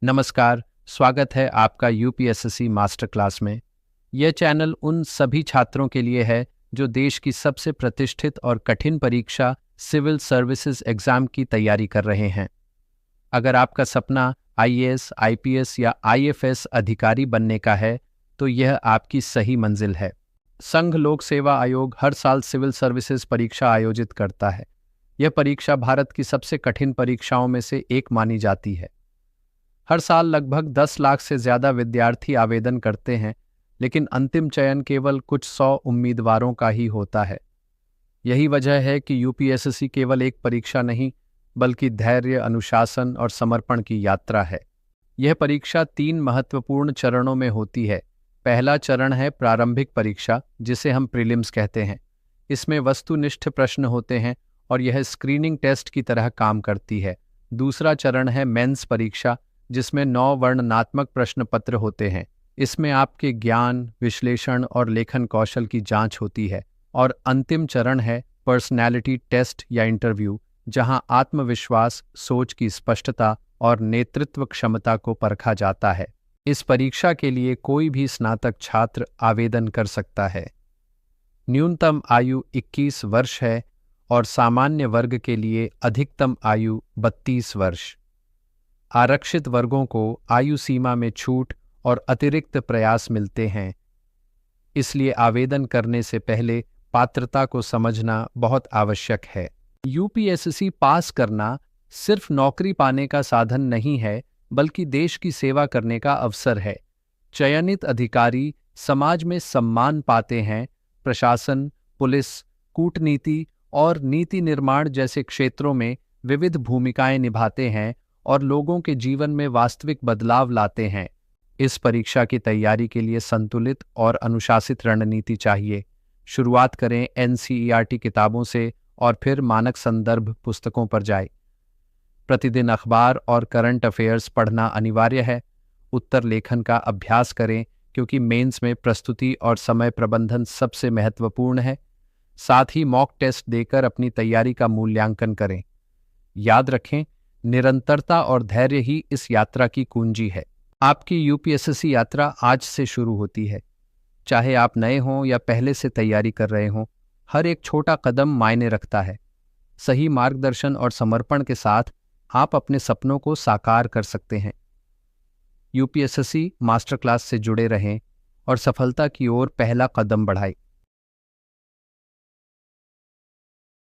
नमस्कार, स्वागत है आपका यूपीएसएससी मास्टर क्लास में। यह चैनल उन सभी छात्रों के लिए है जो देश की सबसे प्रतिष्ठित और कठिन परीक्षा सिविल सर्विसेज एग्जाम की तैयारी कर रहे हैं। अगर आपका सपना आईएएस, आईपीएस या आईएफएस अधिकारी बनने का है, तो यह आपकी सही मंजिल है। संघ लोक सेवा आयोग हर साल सिविल सर्विसेज परीक्षा आयोजित करता है। यह परीक्षा भारत की सबसे कठिन परीक्षाओं में से एक मानी जाती है। हर साल लगभग 10 लाख से ज़्यादा विद्यार्थी आवेदन करते हैं, लेकिन अंतिम चयन केवल कुछ 100 उम्मीदवारों का ही होता है। यही वजह है कि यूपीएसएससी केवल एक परीक्षा नहीं, बल्कि धैर्य, अनुशासन और समर्पण की यात्रा है। यह परीक्षा 3 महत्वपूर्ण चरणों में होती है। पहला चरण है प्रारंभिक परीक्षा, जिसे हम प्रीलिम्स कहते हैं। इसमें वस्तुनिष्ठ प्रश्न होते हैं और यह स्क्रीनिंग टेस्ट की तरह काम करती है। दूसरा चरण है मेंस परीक्षा, जिसमें 9 वर्णनात्मक प्रश्न पत्र होते हैं। इसमें आपके ज्ञान, विश्लेषण और लेखन कौशल की जांच होती है। और अंतिम चरण है पर्सनैलिटी टेस्ट या इंटरव्यू, जहां आत्मविश्वास, सोच की स्पष्टता और नेतृत्व क्षमता को परखा जाता है। इस परीक्षा के लिए कोई भी स्नातक छात्र आवेदन कर सकता है। न्यूनतम आयु 21 वर्ष है और सामान्य वर्ग के लिए अधिकतम आयु 32 वर्ष। आरक्षित वर्गों को आयु सीमा में छूट और अतिरिक्त प्रयास मिलते हैं, इसलिए आवेदन करने से पहले पात्रता को समझना बहुत आवश्यक है। यूपीएससी पास करना सिर्फ नौकरी पाने का साधन नहीं है, बल्कि देश की सेवा करने का अवसर है। चयनित अधिकारी समाज में सम्मान पाते हैं, प्रशासन, पुलिस, कूटनीति और नीति निर्माण जैसे क्षेत्रों में विविध भूमिकाएं निभाते हैं और लोगों के जीवन में वास्तविक बदलाव लाते हैं। इस परीक्षा की तैयारी के लिए संतुलित और अनुशासित रणनीति चाहिए। शुरुआत करें एनसीईआरटी किताबों से और फिर मानक संदर्भ पुस्तकों पर जाएं। प्रतिदिन अखबार और करंट अफेयर्स पढ़ना अनिवार्य है। उत्तर लेखन का अभ्यास करें, क्योंकि मेंस में प्रस्तुति और समय प्रबंधन सबसे महत्वपूर्ण है। साथ ही मॉक टेस्ट देकर अपनी तैयारी का मूल्यांकन करें। याद रखें, निरंतरता और धैर्य ही इस यात्रा की कुंजी है। आपकी यूपीएसएससी यात्रा आज से शुरू होती है। चाहे आप नए हों या पहले से तैयारी कर रहे हों, हर एक छोटा कदम मायने रखता है। सही मार्गदर्शन और समर्पण के साथ आप अपने सपनों को साकार कर सकते हैं। यूपीएसएससी मास्टर क्लास से जुड़े रहें और सफलता की ओर पहला कदम बढ़ाएं।